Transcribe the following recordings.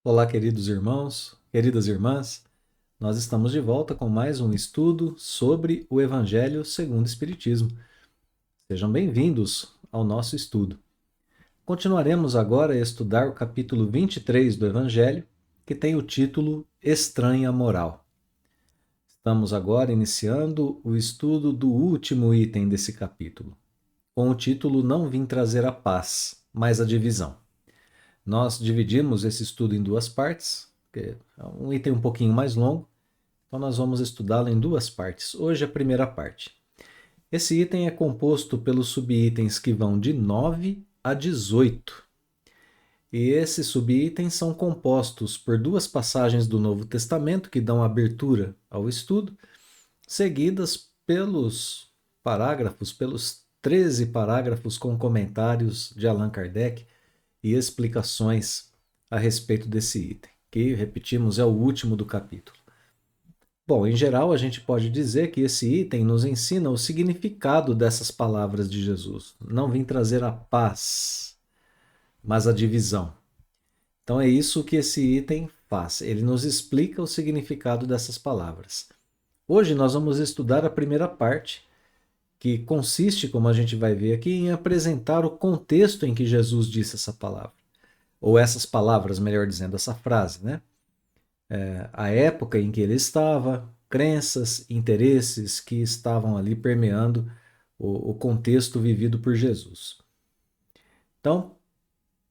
Olá, queridos irmãos, queridas irmãs. Nós estamos de volta com mais um estudo sobre o Evangelho segundo o Espiritismo. Sejam bem-vindos ao nosso estudo. Continuaremos agora a estudar o capítulo 23 do Evangelho, que tem o título Estranha Moral. Estamos agora iniciando o estudo do último item desse capítulo, com o título Não vim trazer a paz, mas a divisão. Nós dividimos esse estudo em duas partes, que é um item um pouquinho mais longo, então nós vamos estudá-lo em duas partes. Hoje a primeira parte. Esse item é composto pelos subitens que vão de 9 a 18. E esses subitens são compostos por duas passagens do Novo Testamento que dão abertura ao estudo, seguidas pelos 13 parágrafos com comentários de Allan Kardec e explicações a respeito desse item, que, repetimos, é o último do capítulo. Bom, em geral, a gente pode dizer que esse item nos ensina o significado dessas palavras de Jesus. Não vim trazer a paz, mas a divisão. Então é isso que esse item faz. Ele nos explica o significado dessas palavras. Hoje nós vamos estudar a primeira parte, que consiste, como a gente vai ver aqui, em apresentar o contexto em que Jesus disse essa palavra. Ou essas palavras, melhor dizendo, essa frase, né? A época em que ele estava, crenças, interesses que estavam ali permeando o contexto vivido por Jesus. Então,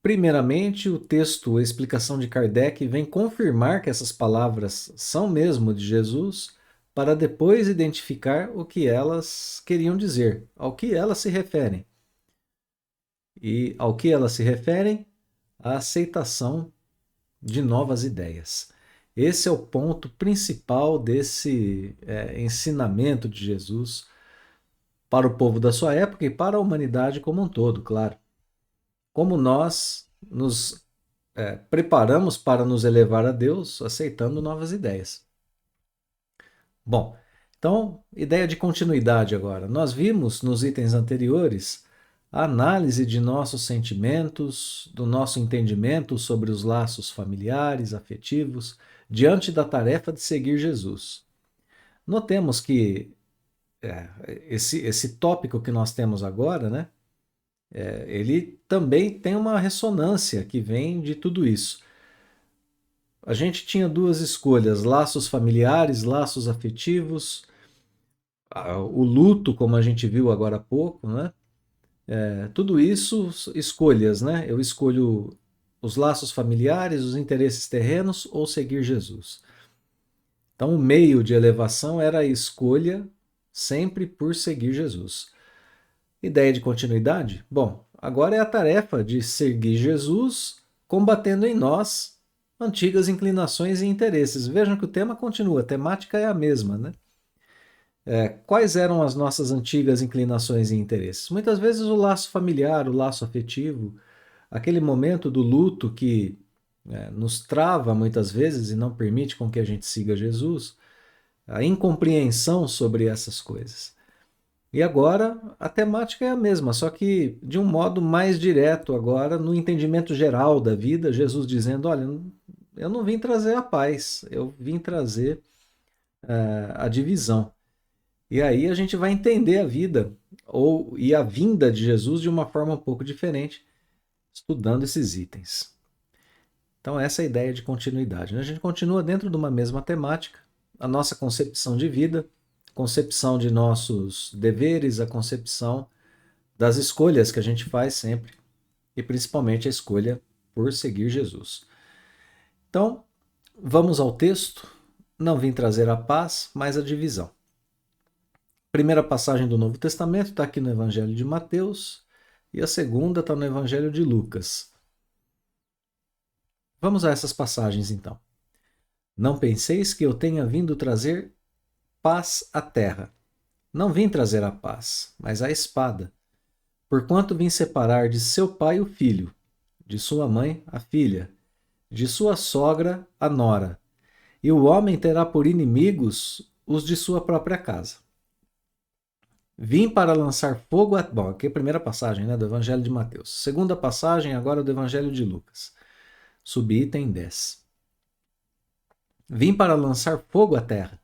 primeiramente, o texto, a explicação de Kardec, vem confirmar que essas palavras são mesmo de Jesus, para depois identificar o que elas queriam dizer, ao que elas se referem. E ao que elas se referem? A aceitação de novas ideias. Esse é o ponto principal desse ensinamento de Jesus para o povo da sua época e para a humanidade como um todo, claro. Como nós nos preparamos para nos elevar a Deus aceitando novas ideias. Bom, então, ideia de continuidade agora. Nós vimos nos itens anteriores a análise de nossos sentimentos, do nosso entendimento sobre os laços familiares, afetivos, diante da tarefa de seguir Jesus. Notemos que esse tópico que nós temos agora, né, ele também tem uma ressonância que vem de tudo isso. A gente tinha duas escolhas: laços familiares, laços afetivos, o luto, como a gente viu agora há pouco, né? Tudo isso, escolhas, né? Eu escolho os laços familiares, os interesses terrenos ou seguir Jesus. Então, o meio de elevação era a escolha sempre por seguir Jesus. Ideia de continuidade? Bom, agora é a tarefa de seguir Jesus, combatendo em nós antigas inclinações e interesses. Vejam que o tema continua, a temática é a mesma, né? Quais eram as nossas antigas inclinações e interesses? Muitas vezes o laço familiar, o laço afetivo, aquele momento do luto que nos trava muitas vezes e não permite com que a gente siga Jesus, a incompreensão sobre essas coisas. E agora a temática é a mesma, só que de um modo mais direto agora, no entendimento geral da vida, Jesus dizendo, olha, eu não vim trazer a paz, eu vim trazer a divisão. E aí a gente vai entender a vida e a vinda de Jesus de uma forma um pouco diferente, estudando esses itens. Então essa é a ideia de continuidade, né? A gente continua dentro de uma mesma temática, a nossa concepção de vida, concepção de nossos deveres, a concepção das escolhas que a gente faz sempre, e principalmente a escolha por seguir Jesus. Então, vamos ao texto. Não vim trazer a paz, mas a divisão. Primeira passagem do Novo Testamento está aqui no Evangelho de Mateus e a segunda está no Evangelho de Lucas. Vamos a essas passagens então. Não penseis que eu tenha vindo trazer paz à terra. Não vim trazer a paz, mas a espada. Porquanto vim separar de seu pai o filho, de sua mãe a filha, de sua sogra a nora, e o homem terá por inimigos os de sua própria casa. Vim para lançar fogo a... Bom, aqui é a primeira passagem, né, do Evangelho de Mateus. Segunda passagem agora do Evangelho de Lucas. Subitem 10. Vim para lançar fogo à terra.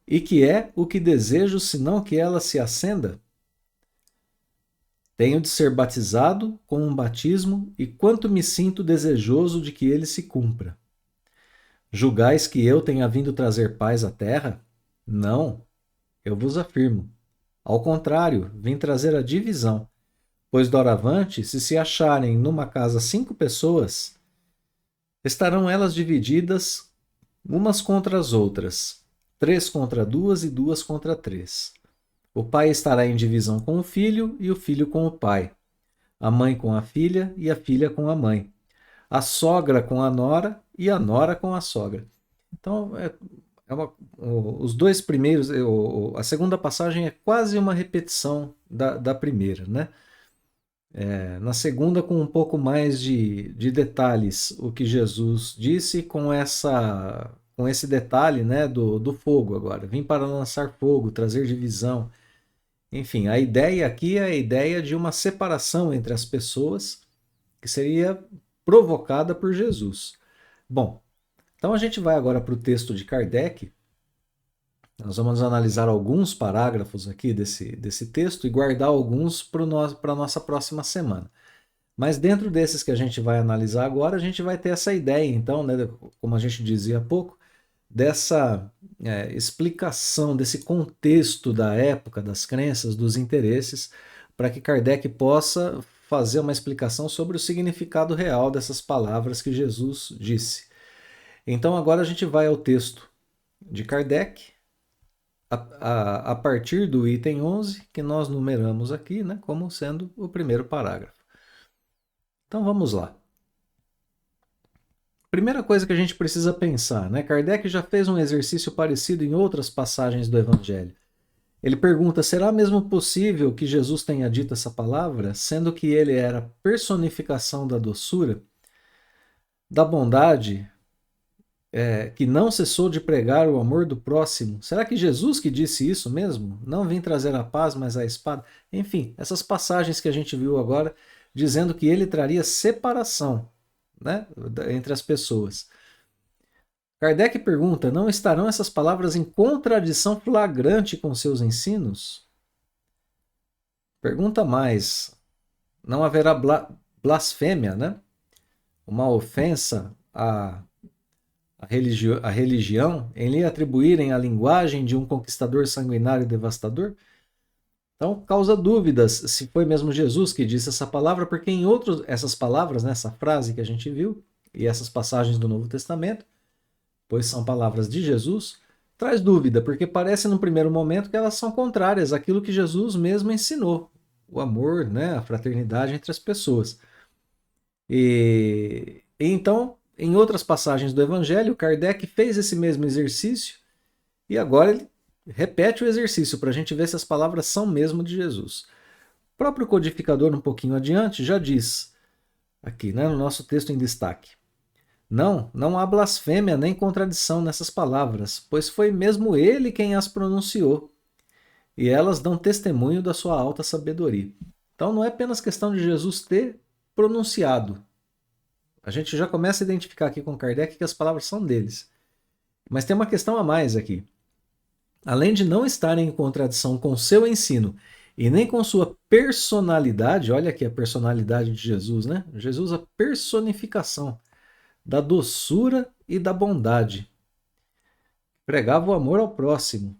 E que é o que desejo, senão que ela se acenda? Tenho de ser batizado com um batismo, e quanto me sinto desejoso de que ele se cumpra. Julgais que eu tenha vindo trazer paz à terra? Não, eu vos afirmo. Ao contrário, vim trazer a divisão. Pois doravante, se acharem numa casa 5 pessoas, estarão elas divididas umas contra as outras, 3 contra 2 e 2 contra 3. O pai estará em divisão com o filho e o filho com o pai, a mãe com a filha e a filha com a mãe, a sogra com a nora e a nora com a sogra. Então, os dois primeiros, a segunda passagem é quase uma repetição da primeira, né? Na segunda, com um pouco mais de detalhes, o que Jesus disse com esse detalhe, né, do fogo agora. Vim para lançar fogo, trazer divisão. Enfim, a ideia aqui é a ideia de uma separação entre as pessoas que seria provocada por Jesus. Bom, então a gente vai agora para o texto de Kardec. Nós vamos analisar alguns parágrafos aqui desse texto e guardar alguns para a nossa próxima semana. Mas dentro desses que a gente vai analisar agora, a gente vai ter essa ideia, então, né, como a gente dizia há pouco, dessa explicação, desse contexto da época, das crenças, dos interesses, para que Kardec possa fazer uma explicação sobre o significado real dessas palavras que Jesus disse. Então agora a gente vai ao texto de Kardec, a partir do item 11, que nós numeramos aqui, né, como sendo o primeiro parágrafo. Então vamos lá. Primeira coisa que a gente precisa pensar, né? Kardec já fez um exercício parecido em outras passagens do Evangelho. Ele pergunta: será mesmo possível que Jesus tenha dito essa palavra, sendo que ele era personificação da doçura, da bondade, que não cessou de pregar o amor do próximo? Será que Jesus que disse isso mesmo? Não vim trazer a paz, mas a espada? Enfim, essas passagens que a gente viu agora, dizendo que ele traria separação, né, entre as pessoas. Kardec pergunta: não estarão essas palavras em contradição flagrante com seus ensinos? Pergunta mais: não haverá blasfêmia, né? Uma ofensa a religião, em lhe atribuírem a linguagem de um conquistador sanguinário e devastador? Então, causa dúvidas se foi mesmo Jesus que disse essa palavra, porque em essas palavras, né, essa frase que a gente viu, e essas passagens do Novo Testamento, pois são palavras de Jesus, traz dúvida, porque parece num primeiro momento que elas são contrárias àquilo que Jesus mesmo ensinou, o amor, né, a fraternidade entre as pessoas. E então, em outras passagens do Evangelho, Kardec fez esse mesmo exercício e agora ele repete o exercício para a gente ver se as palavras são mesmo de Jesus. O próprio codificador, um pouquinho adiante, já diz, aqui, né, no nosso texto em destaque: não há blasfêmia nem contradição nessas palavras, pois foi mesmo ele quem as pronunciou, e elas dão testemunho da sua alta sabedoria. Então não é apenas questão de Jesus ter pronunciado. A gente já começa a identificar aqui com Kardec que as palavras são deles. Mas tem uma questão a mais aqui. Além de não estarem em contradição com seu ensino e nem com sua personalidade, olha aqui a personalidade de Jesus, né? Jesus, a personificação da doçura e da bondade. Pregava o amor ao próximo.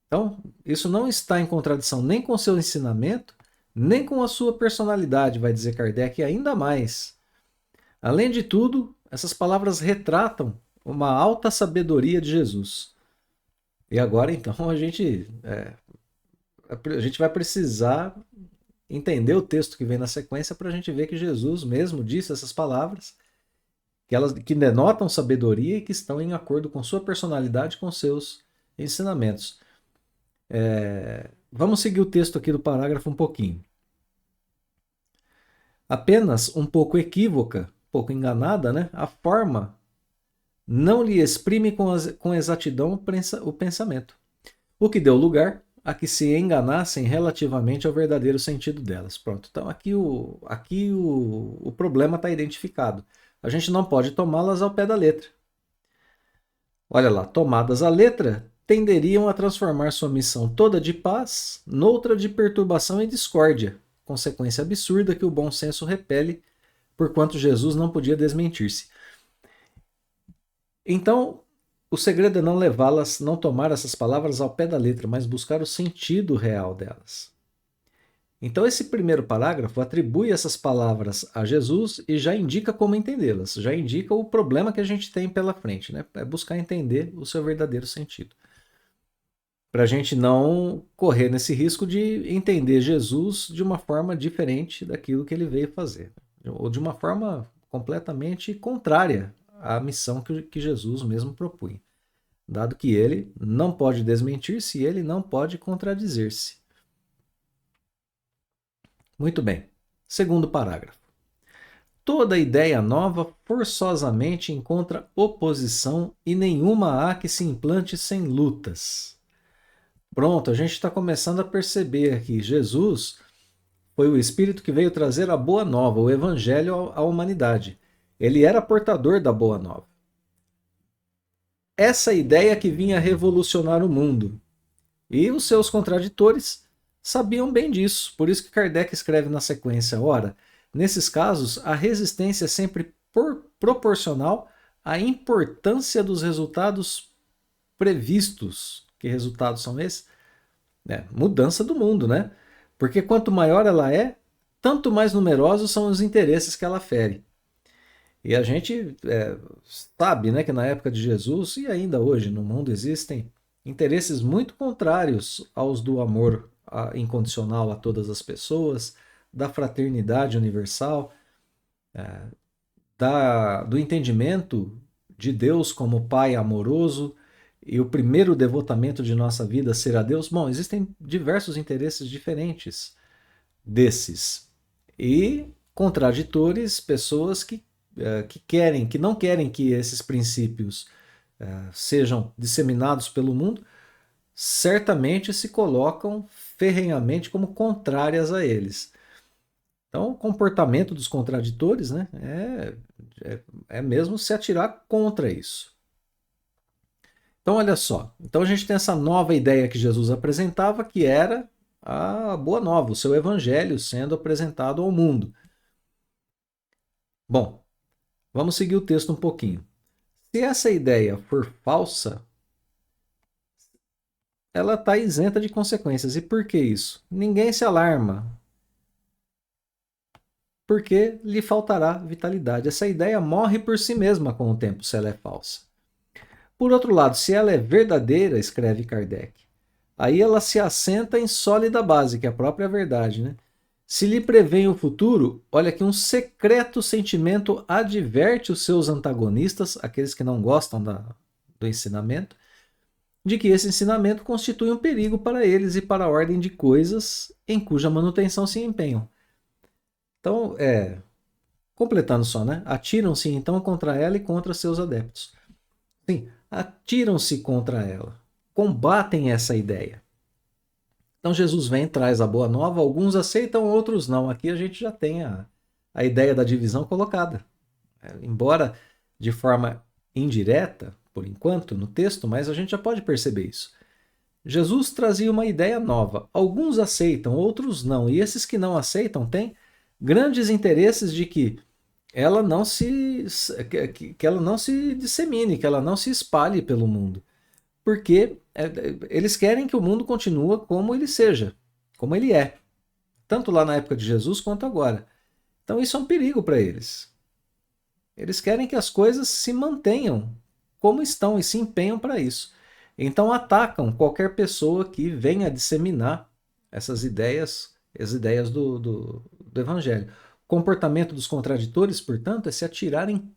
Então, isso não está em contradição nem com seu ensinamento, nem com a sua personalidade, vai dizer Kardec, e ainda mais. Além de tudo, essas palavras retratam uma alta sabedoria de Jesus. E agora, então, a gente vai precisar entender o texto que vem na sequência para a gente ver que Jesus mesmo disse essas palavras, que denotam sabedoria e que estão em acordo com sua personalidade e com seus ensinamentos. Vamos seguir o texto aqui do parágrafo um pouquinho. Apenas um pouco equívoca, um pouco enganada, né? A forma não lhe exprime com exatidão o pensamento, o que deu lugar a que se enganassem relativamente ao verdadeiro sentido delas. Pronto, então aqui o problema está identificado. a gente não pode tomá-las ao pé da letra. Olha lá, tomadas à letra, tenderiam a transformar sua missão toda de paz noutra de perturbação e discórdia, consequência absurda que o bom senso repele, porquanto Jesus não podia desmentir-se. Então, o segredo é não levá-las, não tomar essas palavras ao pé da letra, mas buscar o sentido real delas. Então, esse primeiro parágrafo atribui essas palavras a Jesus e já indica como entendê-las, já indica o problema que a gente tem pela frente, né? É buscar entender o seu verdadeiro sentido. Para a gente não correr nesse risco de entender Jesus de uma forma diferente daquilo que ele veio fazer, ou de uma forma completamente contrária à missão que Jesus mesmo propunha, dado que ele não pode desmentir-se e ele não pode contradizer-se. Muito bem. Segundo parágrafo. Toda ideia nova forçosamente encontra oposição e nenhuma há que se implante sem lutas. Pronto, a gente está começando a perceber aqui. Jesus foi o Espírito que veio trazer a boa nova, o Evangelho à humanidade. Ele era portador da boa nova. Essa ideia que vinha revolucionar o mundo. E os seus contraditores sabiam bem disso. Por isso que Kardec escreve na sequência: ora, nesses casos, a resistência é sempre proporcional à importância dos resultados previstos. Que resultados são esses? Mudança do mundo, né? Porque quanto maior ela é, tanto mais numerosos são os interesses que ela fere. E a gente sabe, né, que na época de Jesus e ainda hoje no mundo existem interesses muito contrários aos do amor incondicional a todas as pessoas, da fraternidade universal, do entendimento de Deus como Pai amoroso e o primeiro devotamento de nossa vida ser a Deus. Bom, existem diversos interesses diferentes desses e contraditores, pessoas que não querem que esses princípios sejam disseminados pelo mundo, certamente se colocam ferrenhamente como contrárias a eles. Então, o comportamento dos contraditores, né, é mesmo se atirar contra isso. Então, olha só. Então, a gente tem essa nova ideia que Jesus apresentava, que era a boa nova, o seu evangelho sendo apresentado ao mundo. Bom, vamos seguir o texto um pouquinho. Se essa ideia for falsa, ela está isenta de consequências. E por que isso? Ninguém se alarma, porque lhe faltará vitalidade. Essa ideia morre por si mesma com o tempo, se ela é falsa. Por outro lado, se ela é verdadeira, escreve Kardec, aí ela se assenta em sólida base, que é a própria verdade, né? Se lhe prevém o futuro, olha que um secreto sentimento adverte os seus antagonistas, aqueles que não gostam do ensinamento, de que esse ensinamento constitui um perigo para eles e para a ordem de coisas em cuja manutenção se empenham. Então, completando só, né? Atiram-se então contra ela e contra seus adeptos. Sim, atiram-se contra ela, combatem essa ideia. Então Jesus vem, traz a boa nova, alguns aceitam, outros não. Aqui a gente já tem a ideia da divisão colocada. Embora de forma indireta, por enquanto, no texto, mas a gente já pode perceber isso. Jesus trazia uma ideia nova. Alguns aceitam, outros não. E esses que não aceitam têm grandes interesses de que ela não se dissemine, que ela não se espalhe pelo mundo. Porque eles querem que o mundo continue como ele seja, como ele é. Tanto lá na época de Jesus quanto agora. Então isso é um perigo para eles. Eles querem que as coisas se mantenham como estão e se empenham para isso. Então atacam qualquer pessoa que venha disseminar essas ideias, as ideias do Evangelho. O comportamento dos contraditores, portanto, é se atirarem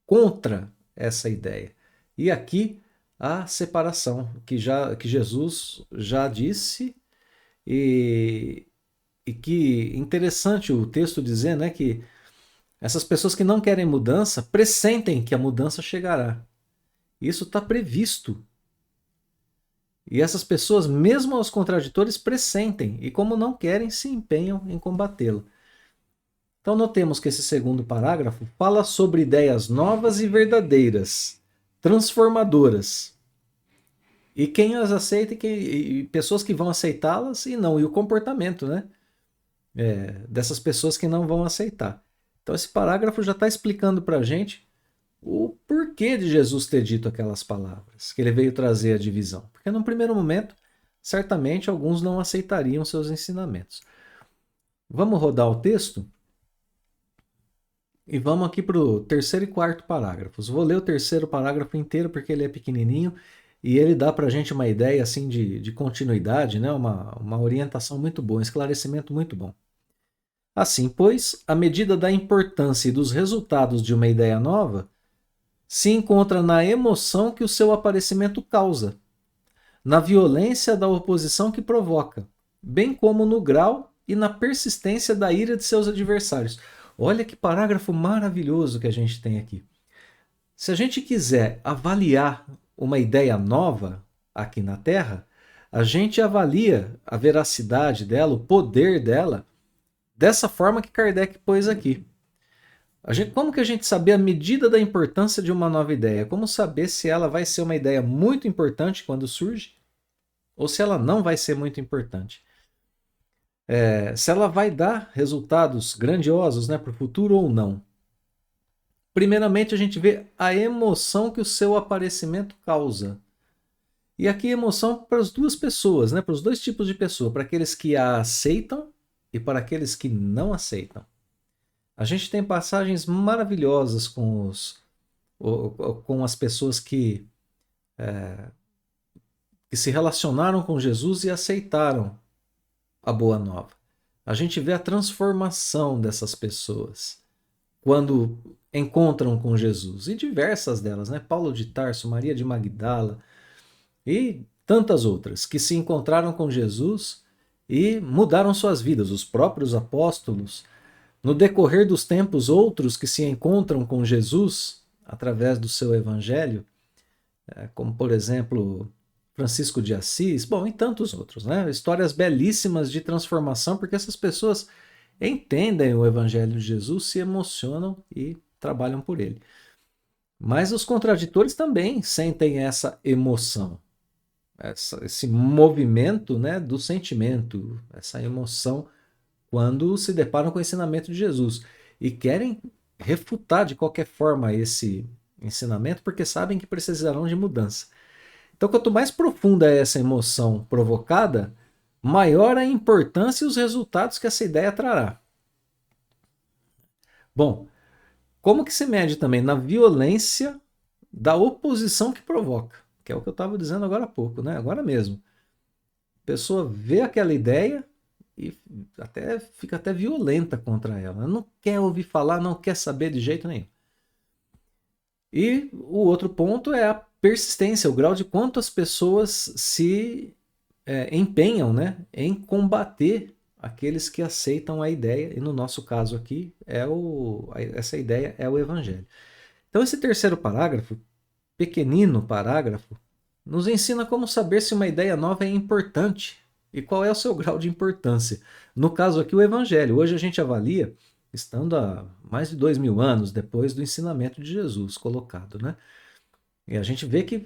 contra essa ideia. E aqui a separação, que Jesus já disse, e que interessante o texto dizer, né, que essas pessoas que não querem mudança pressentem que a mudança chegará. Isso está previsto. E essas pessoas, mesmo aos contraditores, pressentem, e como não querem, se empenham em combatê-lo. Então notemos que esse segundo parágrafo fala sobre ideias novas e verdadeiras, transformadoras. E quem as aceita e pessoas que vão aceitá-las e não, e o comportamento, né? Dessas pessoas que não vão aceitar. Então esse parágrafo já está explicando para a gente o porquê de Jesus ter dito aquelas palavras, que ele veio trazer a divisão. Porque num primeiro momento, certamente alguns não aceitariam seus ensinamentos. Vamos rodar o texto? E vamos aqui para o terceiro e quarto parágrafos. Vou ler o terceiro parágrafo inteiro porque ele é pequenininho e ele dá para a gente uma ideia assim de continuidade, né? Uma orientação muito boa, um esclarecimento muito bom. Assim, pois, à medida da importância e dos resultados de uma ideia nova, se encontra na emoção que o seu aparecimento causa, na violência da oposição que provoca, bem como no grau e na persistência da ira de seus adversários. Olha que parágrafo maravilhoso que a gente tem aqui. Se a gente quiser avaliar uma ideia nova aqui na Terra, a gente avalia a veracidade dela, o poder dela, dessa forma que Kardec pôs aqui. Como que a gente saber a medida da importância de uma nova ideia? Como saber se ela vai ser uma ideia muito importante quando surge ou se ela não vai ser muito importante? Se ela vai dar resultados grandiosos, né, para o futuro ou não. Primeiramente, a gente vê a emoção que o seu aparecimento causa. E aqui emoção para as duas pessoas, né, para os dois tipos de pessoa, para aqueles que a aceitam e para aqueles que não aceitam. A gente tem passagens maravilhosas com as pessoas que se relacionaram com Jesus e aceitaram a boa nova. A gente vê a transformação dessas pessoas quando encontram com Jesus. E diversas delas, né? Paulo de Tarso, Maria de Magdala e tantas outras que se encontraram com Jesus e mudaram suas vidas. Os próprios apóstolos. No decorrer dos tempos, outros que se encontram com Jesus através do seu evangelho, como por exemplo Francisco de Assis, bom, e tantos outros, né? Histórias belíssimas de transformação, porque essas pessoas entendem o evangelho de Jesus, se emocionam e trabalham por ele. Mas os contraditores também sentem essa emoção, esse movimento, né, do sentimento, essa emoção quando se deparam com o ensinamento de Jesus e querem refutar de qualquer forma esse ensinamento porque sabem que precisarão de mudança. Então, quanto mais profunda é essa emoção provocada, maior a importância e os resultados que essa ideia trará. Bom, como que se mede também? Na violência da oposição que provoca, que é o que eu estava dizendo agora há pouco, né? Agora mesmo. A pessoa vê aquela ideia e fica até violenta contra ela. Não quer ouvir falar, não quer saber de jeito nenhum. E o outro ponto é a persistência, o grau de quanto as pessoas se empenham, né, em combater aqueles que aceitam a ideia, e no nosso caso aqui, essa ideia é o Evangelho. Então esse terceiro parágrafo, pequenino parágrafo, nos ensina como saber se uma ideia nova é importante e qual é o seu grau de importância. No caso aqui, o Evangelho. Hoje a gente avalia, estando há mais de 2000 anos depois do ensinamento de Jesus colocado, né? E a gente vê que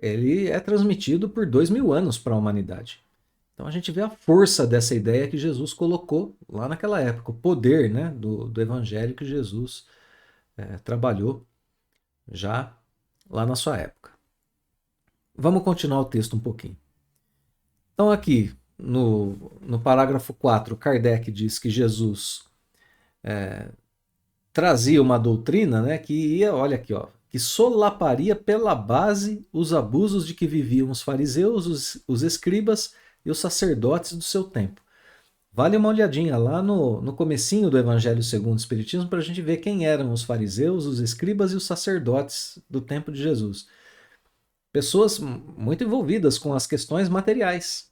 ele é transmitido por 2000 anos para a humanidade. Então a gente vê a força dessa ideia que Jesus colocou lá naquela época, o poder, né, do Evangelho que Jesus trabalhou já lá na sua época. Vamos continuar o texto um pouquinho. Então aqui, no parágrafo 4, Kardec diz que Jesus trazia uma doutrina, né, que ia, olha aqui, ó, que solaparia pela base os abusos de que viviam os fariseus, os escribas e os sacerdotes do seu tempo. Vale uma olhadinha lá no comecinho do Evangelho segundo o Espiritismo para a gente ver quem eram os fariseus, os escribas e os sacerdotes do tempo de Jesus. Pessoas muito envolvidas com as questões materiais.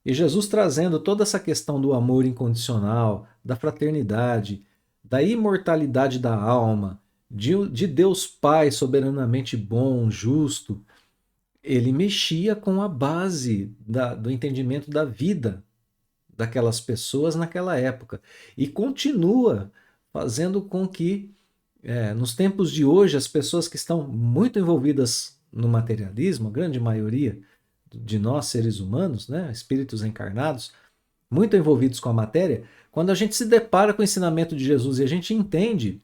E Jesus trazendo toda essa questão do amor incondicional, da fraternidade, da imortalidade da alma, de Deus Pai soberanamente bom, justo, ele mexia com a base do entendimento da vida daquelas pessoas naquela época. E continua fazendo com que, nos tempos de hoje, as pessoas que estão muito envolvidas no materialismo, a grande maioria de nós, seres humanos, né, espíritos encarnados, muito envolvidos com a matéria, quando a gente se depara com o ensinamento de Jesus e a gente entende,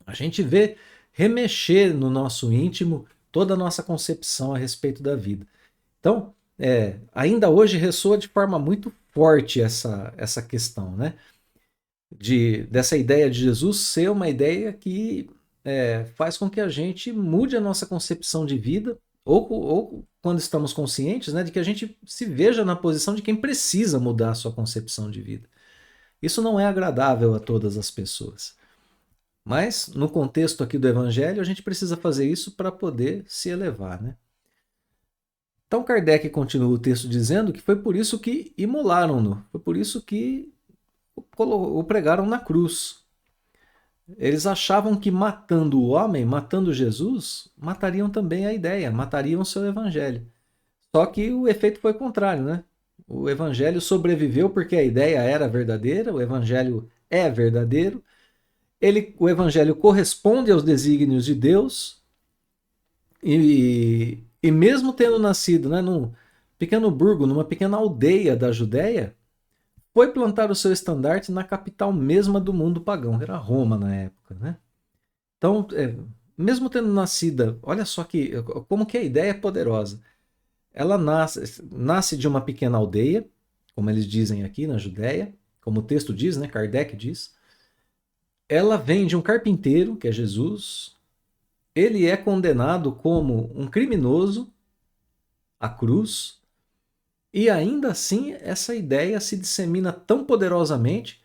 a gente vê remexer no nosso íntimo toda a nossa concepção a respeito da vida. Então, ainda hoje ressoa de forma muito forte essa questão, né? Dessa ideia de Jesus ser uma ideia que faz com que a gente mude a nossa concepção de vida, ou quando estamos conscientes, né, de que a gente se veja na posição de quem precisa mudar a sua concepção de vida. Isso não é agradável a todas as pessoas. Mas, no contexto aqui do Evangelho, a gente precisa fazer isso para poder se elevar, né? Então Kardec continua o texto dizendo que foi por isso que imolaram-no, foi por isso que o pregaram na cruz. Eles achavam que matando o homem, matando Jesus, matariam também a ideia, matariam o seu evangelho. Só que o efeito foi contrário, né? O evangelho sobreviveu porque a ideia era verdadeira, o evangelho é verdadeiro, o evangelho corresponde aos desígnios de Deus, e mesmo tendo nascido, né, num pequeno burgo, numa pequena aldeia da Judéia, foi plantar o seu estandarte na capital mesma do mundo pagão, que era Roma na época, né? Então, mesmo tendo nascido, olha só como que a ideia é poderosa. Ela nasce de uma pequena aldeia, como eles dizem aqui na Judéia, como o texto diz, né? Kardec diz. Ela vem de um carpinteiro, que é Jesus. Ele é condenado como um criminoso à cruz. E ainda assim, essa ideia se dissemina tão poderosamente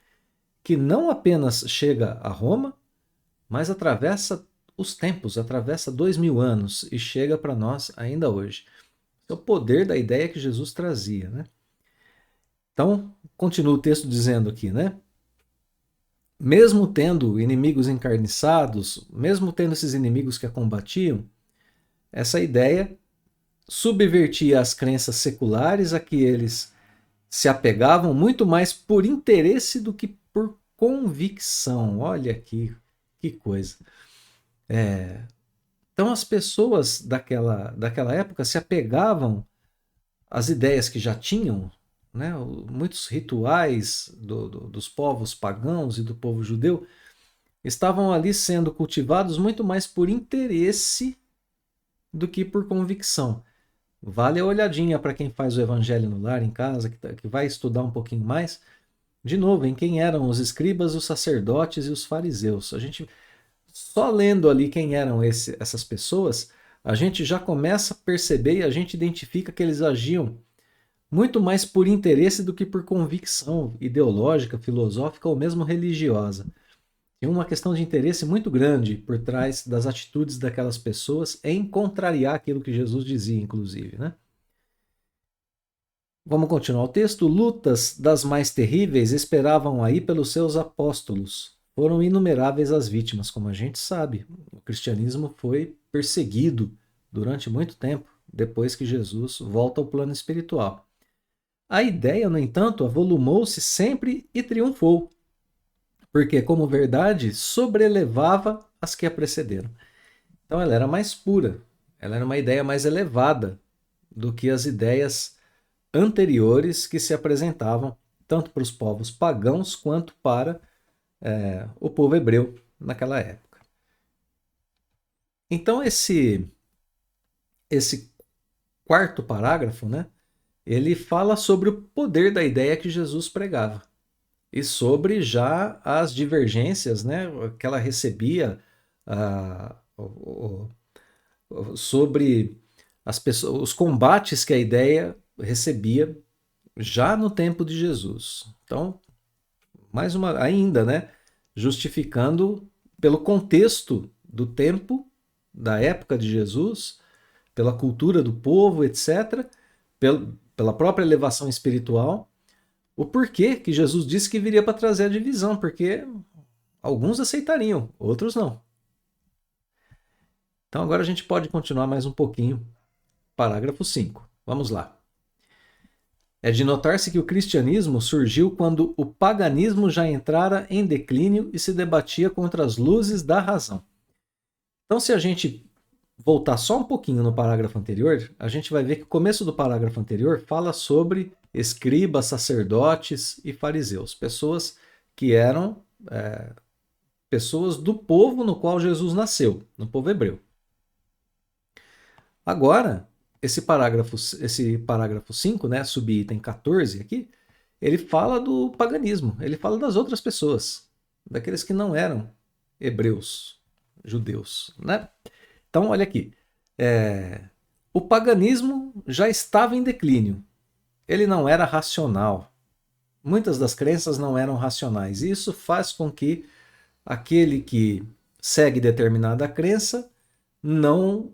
que não apenas chega a Roma, mas atravessa os tempos, atravessa 2000 anos e chega para nós ainda hoje. É o poder da ideia que Jesus trazia, né? Então, continua o texto dizendo aqui, né? Mesmo tendo inimigos encarniçados, mesmo tendo esses inimigos que a combatiam, essa ideia subvertia as crenças seculares a que eles se apegavam muito mais por interesse do que por convicção. Olha aqui, que coisa. Então as pessoas daquela época se apegavam às ideias que já tinham, né? Muitos rituais dos povos pagãos e do povo judeu estavam ali sendo cultivados muito mais por interesse do que por convicção. Vale a olhadinha para quem faz o evangelho no lar, em casa, que vai estudar um pouquinho mais. De novo, em quem eram os escribas, os sacerdotes e os fariseus. A gente, só lendo ali quem eram essas pessoas, a gente já começa a perceber e a gente identifica que eles agiam muito mais por interesse do que por convicção ideológica, filosófica ou mesmo religiosa. Tinha uma questão de interesse muito grande por trás das atitudes daquelas pessoas em contrariar aquilo que Jesus dizia, inclusive, né? Vamos continuar o texto. Lutas das mais terríveis esperavam aí pelos seus apóstolos. Foram inumeráveis as vítimas, como a gente sabe. O cristianismo foi perseguido durante muito tempo, depois que Jesus volta ao plano espiritual. A ideia, no entanto, avolumou-se sempre e triunfou, porque, como verdade, sobrelevava as que a precederam. Então ela era mais pura, ela era uma ideia mais elevada do que as ideias anteriores que se apresentavam tanto para os povos pagãos quanto para o povo hebreu naquela época. Então esse quarto parágrafo, né, ele fala sobre o poder da ideia que Jesus pregava e sobre já as divergências, né, que ela recebia, sobre as pessoas, os combates que a ideia recebia já no tempo de Jesus. Então, mais uma ainda, né, justificando pelo contexto do tempo, da época de Jesus, pela cultura do povo, etc., pela própria elevação espiritual, o porquê que Jesus disse que viria para trazer a divisão, porque alguns aceitariam, outros não. Então agora a gente pode continuar mais um pouquinho. Parágrafo 5. Vamos lá. É de notar-se que o cristianismo surgiu quando o paganismo já entrara em declínio e se debatia contra as luzes da razão. Então, se a gente voltar só um pouquinho no parágrafo anterior, a gente vai ver que o começo do parágrafo anterior fala sobre escribas, sacerdotes e fariseus, pessoas que eram pessoas do povo no qual Jesus nasceu, no povo hebreu. Agora, esse parágrafo 5, né, subitem 14 aqui, ele fala do paganismo, ele fala das outras pessoas, daqueles que não eram hebreus, judeus, né? Então, olha aqui, o paganismo já estava em declínio, ele não era racional, muitas das crenças não eram racionais, e isso faz com que aquele que segue determinada crença não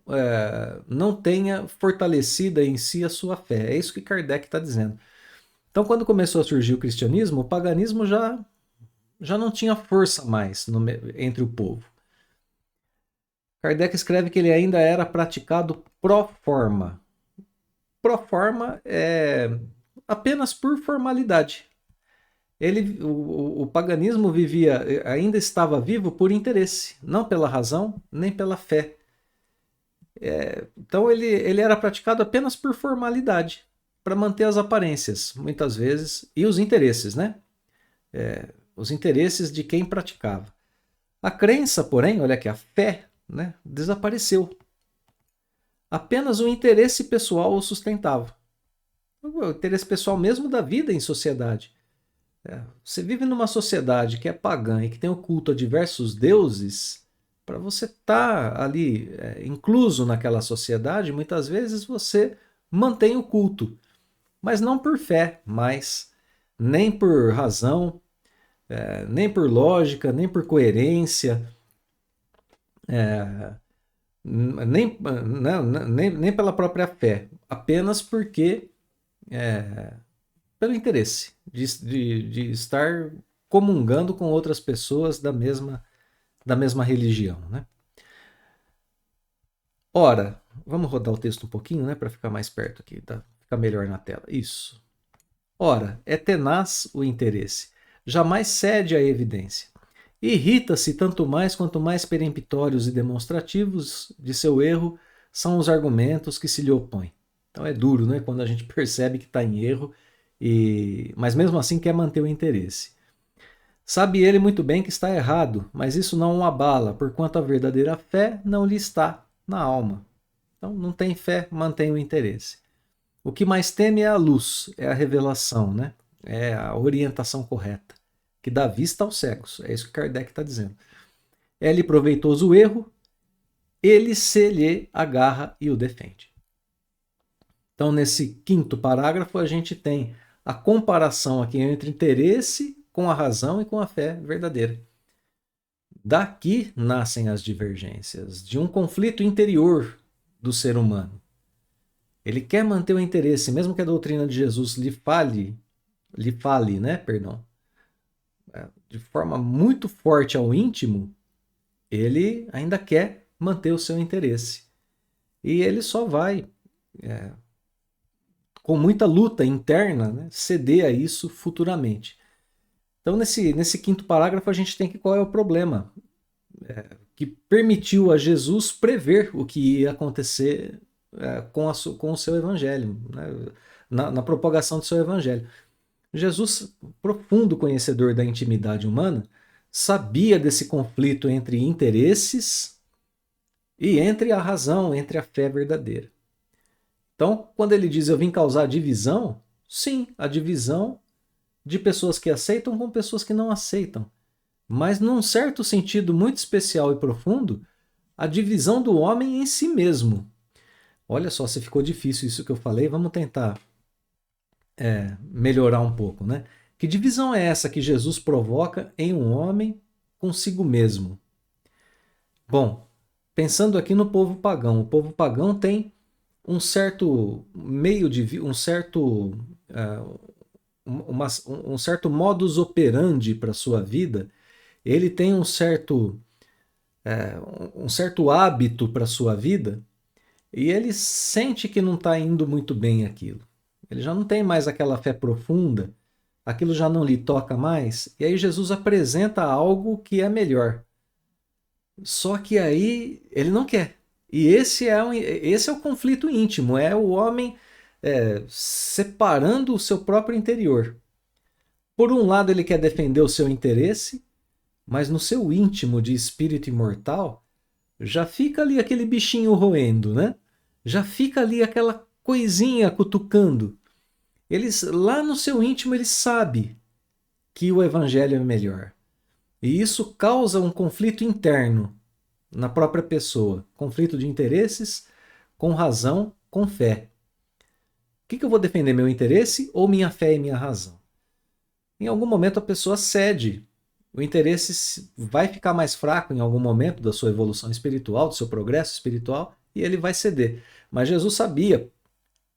tenha fortalecida em si a sua fé. É isso que Kardec está dizendo. Então, quando começou a surgir o cristianismo, o paganismo já não tinha força mais entre o povo. Kardec escreve que ele ainda era praticado pro forma. Pro forma é apenas por formalidade. O paganismo ainda estava vivo por interesse, não pela razão nem pela fé. Então ele era praticado apenas por formalidade, para manter as aparências, muitas vezes, e os interesses, né? Os interesses de quem praticava. A crença, porém, olha aqui, a fé, né, desapareceu. Apenas o interesse pessoal o sustentava. O interesse pessoal mesmo da vida em sociedade. Você vive numa sociedade que é pagã e que tem o culto a diversos deuses, para você estar ali incluso naquela sociedade, muitas vezes você mantém o culto, mas não por fé, mas nem por razão, nem por lógica, nem por coerência, nem pela própria fé, apenas porque pelo interesse de estar comungando com outras pessoas da mesma religião, né? Ora, vamos rodar o texto um pouquinho, né, para ficar mais perto aqui, tá? Ficar melhor na tela. Isso. Ora, é tenaz o interesse, jamais cede à evidência. Irrita-se tanto mais quanto mais peremptórios e demonstrativos de seu erro são os argumentos que se lhe opõem. Então é duro, né, quando a gente percebe que está em erro, mas mesmo assim quer manter o interesse. Sabe ele muito bem que está errado, mas isso não o abala, porquanto a verdadeira fé não lhe está na alma. Então não tem fé, mantém o interesse. O que mais teme é a luz, é a revelação, né? É a orientação correta, que dá vista aos cegos. É isso que Kardec está dizendo. É-lhe proveitoso o erro, ele se lhe agarra e o defende. Então, nesse quinto parágrafo, a gente tem a comparação aqui entre interesse com a razão e com a fé verdadeira. Daqui nascem as divergências, de um conflito interior do ser humano. Ele quer manter o interesse, mesmo que a doutrina de Jesus lhe fale, né, perdão, de forma muito forte ao íntimo, ele ainda quer manter o seu interesse. E ele só vai, com muita luta interna, né, ceder a isso futuramente. Então, nesse quinto parágrafo, a gente tem que qual é o problema que permitiu a Jesus prever o que ia acontecer com o seu evangelho, né, na propagação do seu evangelho. Jesus, profundo conhecedor da intimidade humana, sabia desse conflito entre interesses e entre a razão, entre a fé verdadeira. Então, quando ele diz eu vim causar divisão, sim, a divisão de pessoas que aceitam com pessoas que não aceitam. Mas num certo sentido muito especial e profundo, a divisão do homem em si mesmo. Olha só, se ficou difícil isso que eu falei, vamos tentar melhorar um pouco, né? Que divisão é essa que Jesus provoca em um homem consigo mesmo? Bom, pensando aqui no povo pagão, o povo pagão tem um certo meio de um certo um certo modus operandi para sua vida. Ele tem um certo hábito para sua vida e ele sente que não está indo muito bem aquilo. Ele já não tem mais aquela fé profunda, aquilo já não lhe toca mais, e aí Jesus apresenta algo que é melhor. Só que aí ele não quer. E esse é o conflito íntimo, é o homem separando o seu próprio interior. Por um lado, ele quer defender o seu interesse, mas no seu íntimo de espírito imortal, já fica ali aquele bichinho roendo, né? Já fica ali aquela coisinha cutucando. Lá no seu íntimo, ele sabe que o evangelho é melhor. E isso causa um conflito interno na própria pessoa. Conflito de interesses, com razão, com fé. O que eu vou defender? Meu interesse ou minha fé e minha razão? Em algum momento a pessoa cede. O interesse vai ficar mais fraco em algum momento da sua evolução espiritual, do seu progresso espiritual, e ele vai ceder. Mas Jesus sabia,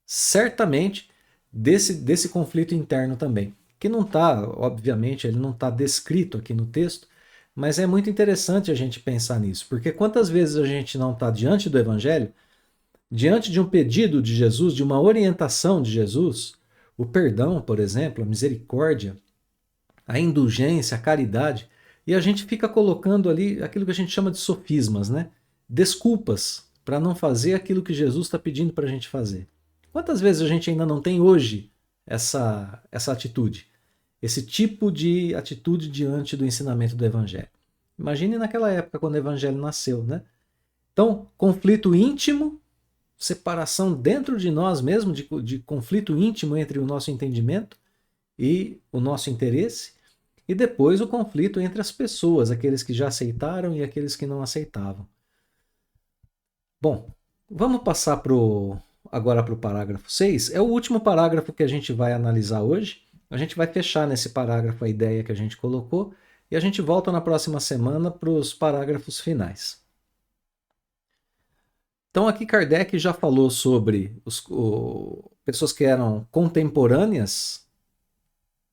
certamente, desse conflito interno também. Que não está, obviamente, ele não está descrito aqui no texto, mas é muito interessante a gente pensar nisso, porque quantas vezes a gente não está diante do Evangelho, diante de um pedido de Jesus, de uma orientação de Jesus, o perdão, por exemplo, a misericórdia, a indulgência, a caridade, e a gente fica colocando ali aquilo que a gente chama de sofismas, né? Desculpas para não fazer aquilo que Jesus está pedindo para a gente fazer. Quantas vezes a gente ainda não tem hoje essa atitude? Esse tipo de atitude diante do ensinamento do Evangelho. Imagine naquela época, quando o Evangelho nasceu, né? Então, conflito íntimo, separação dentro de nós mesmo, de conflito íntimo entre o nosso entendimento e o nosso interesse, e depois o conflito entre as pessoas, aqueles que já aceitaram e aqueles que não aceitavam. Bom, vamos passar agora para o parágrafo 6. É o último parágrafo que a gente vai analisar hoje. A gente vai fechar nesse parágrafo a ideia que a gente colocou e a gente volta na próxima semana para os parágrafos finais. Então aqui Kardec já falou sobre pessoas que eram contemporâneas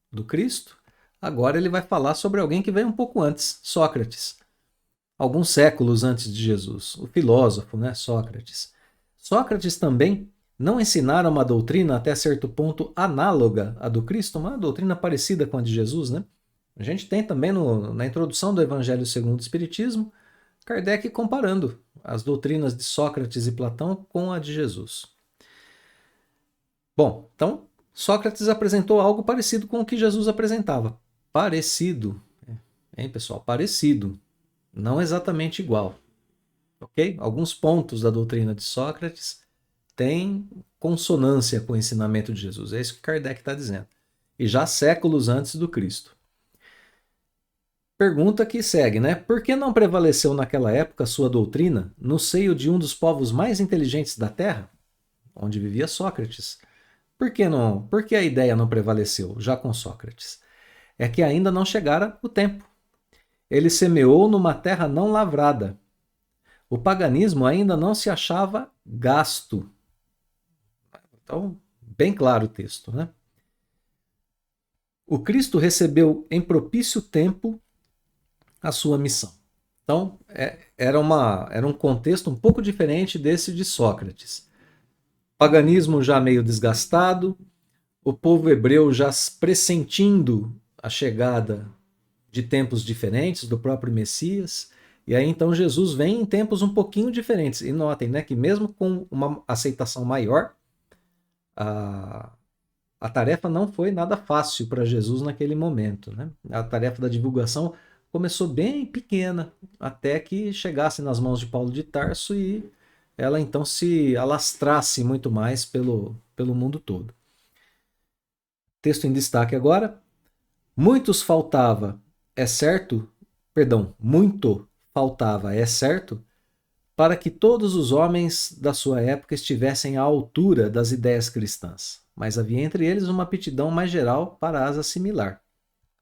do Cristo. Agora ele vai falar sobre alguém que veio um pouco antes, Sócrates. Alguns séculos antes de Jesus. O filósofo, né? Sócrates. Sócrates também não ensinaram uma doutrina até certo ponto análoga à do Cristo, uma doutrina parecida com a de Jesus, né? A gente tem também na introdução do Evangelho segundo o Espiritismo, Kardec comparando as doutrinas de Sócrates e Platão com a de Jesus. Bom, então Sócrates apresentou algo parecido com o que Jesus apresentava. Parecido, hein, pessoal? Parecido, não exatamente igual. Ok? Alguns pontos da doutrina de Sócrates têm consonância com o ensinamento de Jesus. É isso que Kardec está dizendo. E já séculos antes do Cristo. Pergunta que segue, né? Por que não prevaleceu naquela época sua doutrina no seio de um dos povos mais inteligentes da Terra, onde vivia Sócrates? Por que não? Por que a ideia não prevaleceu já com Sócrates? É que ainda não chegara o tempo. Ele semeou numa terra não lavrada. O paganismo ainda não se achava gasto. Então, bem claro o texto, né? O Cristo recebeu em propício tempo a sua missão. Então, era um contexto um pouco diferente desse de Sócrates. Paganismo já meio desgastado, o povo hebreu já pressentindo a chegada de tempos diferentes do próprio Messias. E aí então Jesus vem em tempos um pouquinho diferentes. E notem, né, que mesmo com uma aceitação maior, a tarefa não foi nada fácil para Jesus naquele momento, né? A tarefa da divulgação começou bem pequena, até que chegasse nas mãos de Paulo de Tarso e ela então se alastrasse muito mais pelo mundo todo. Texto em destaque agora. Muito faltava, é certo, para que todos os homens da sua época estivessem à altura das ideias cristãs, mas havia entre eles uma aptidão mais geral para as assimilar.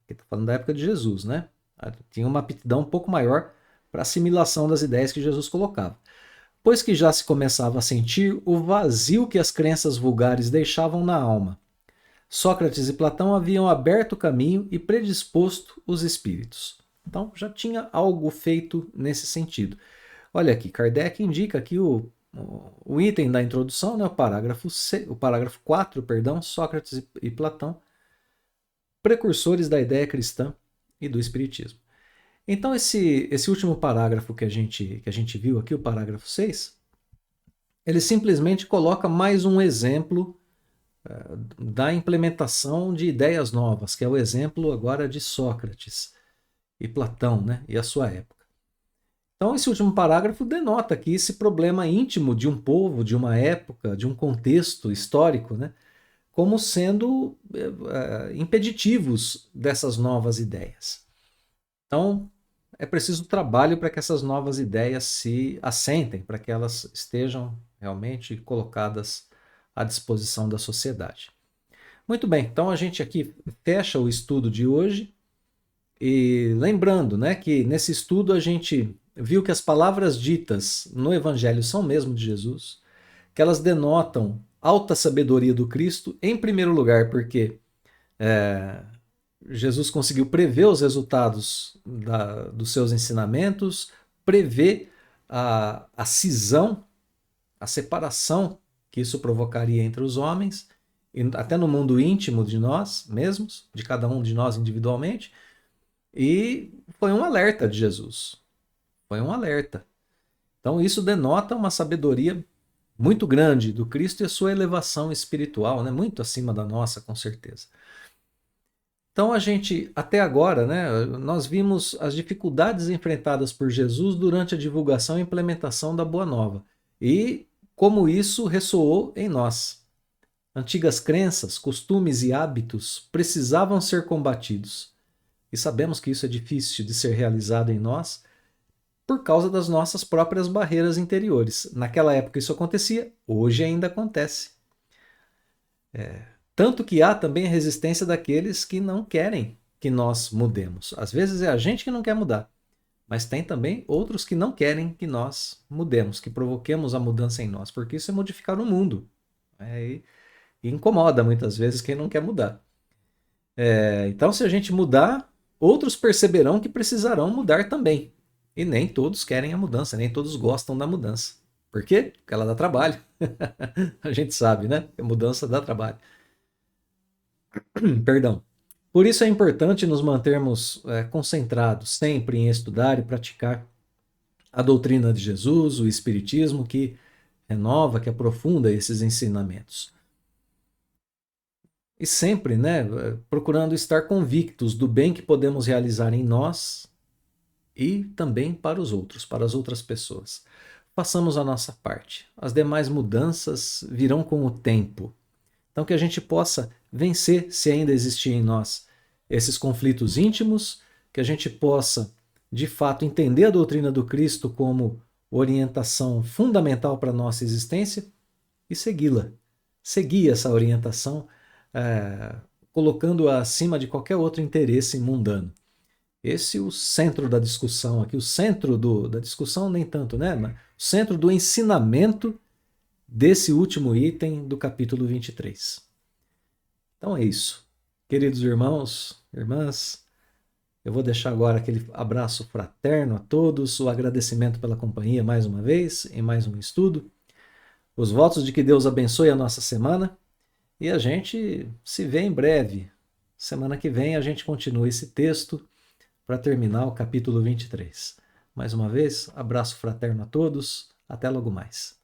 Aqui está falando da época de Jesus, né? Tinha uma aptidão um pouco maior para a assimilação das ideias que Jesus colocava. Pois que já se começava a sentir o vazio que as crenças vulgares deixavam na alma. Sócrates e Platão haviam aberto o caminho e predisposto os espíritos. Então já tinha algo feito nesse sentido. Olha aqui, Kardec indica aqui o o item da introdução, né, o parágrafo 4, perdão, Sócrates e Platão, precursores da ideia cristã e do espiritismo. Então esse último parágrafo que a gente viu aqui, o parágrafo 6, ele simplesmente coloca mais um exemplo da implementação de ideias novas, que é o exemplo agora de Sócrates e Platão, né, e a sua época. Então, esse último parágrafo denota que esse problema íntimo de um povo, de uma época, de um contexto histórico, né, como sendo impeditivos dessas novas ideias. Então, é preciso trabalho para que essas novas ideias se assentem, para que elas estejam realmente colocadas à disposição da sociedade. Muito bem, então a gente aqui fecha o estudo de hoje e lembrando, né, que nesse estudo a gente viu que as palavras ditas no Evangelho são mesmo de Jesus, que elas denotam alta sabedoria do Cristo, em primeiro lugar porque Jesus conseguiu prever os resultados dos seus ensinamentos, prever a cisão, a separação que isso provocaria entre os homens, e até no mundo íntimo de nós mesmos, de cada um de nós individualmente, e foi um alerta de Jesus. Foi um alerta. Então isso denota uma sabedoria muito grande do Cristo e a sua elevação espiritual, né? Muito acima da nossa, com certeza. Então a gente, até agora, né, nós vimos as dificuldades enfrentadas por Jesus durante a divulgação e implementação da Boa Nova e como isso ressoou em nós. Antigas crenças, costumes e hábitos precisavam ser combatidos. E sabemos que isso é difícil de ser realizado em nós por causa das nossas próprias barreiras interiores. Naquela época isso acontecia, hoje ainda acontece. Tanto que há também a resistência daqueles que não querem que nós mudemos. Às vezes é a gente que não quer mudar, mas tem também outros que não querem que nós mudemos, que provoquemos a mudança em nós, porque isso é modificar o mundo. E incomoda muitas vezes quem não quer mudar. Então, se a gente mudar, outros perceberão que precisarão mudar também. E nem todos querem a mudança, nem todos gostam da mudança. Por quê? Porque ela dá trabalho. A gente sabe, né? Que a mudança dá trabalho. Perdão. Por isso é importante nos mantermos concentrados sempre em estudar e praticar a doutrina de Jesus, o Espiritismo, que renova, que aprofunda esses ensinamentos. E sempre, né, procurando estar convictos do bem que podemos realizar em nós e também para os outros, para as outras pessoas. Façamos a nossa parte. As demais mudanças virão com o tempo. Então, que a gente possa vencer, se ainda existir em nós, esses conflitos íntimos, que a gente possa, de fato, entender a doutrina do Cristo como orientação fundamental para a nossa existência e segui-la. Seguir essa orientação, colocando-a acima de qualquer outro interesse mundano. Esse é o centro da discussão aqui, o centro da discussão nem tanto, né? Mas o centro do ensinamento desse último item do capítulo 23. Então é isso. Queridos irmãos, irmãs, eu vou deixar agora aquele abraço fraterno a todos, o agradecimento pela companhia mais uma vez, em mais um estudo, os votos de que Deus abençoe a nossa semana e a gente se vê em breve. Semana que vem a gente continua esse texto para terminar o capítulo 23. Mais uma vez, abraço fraterno a todos, até logo mais.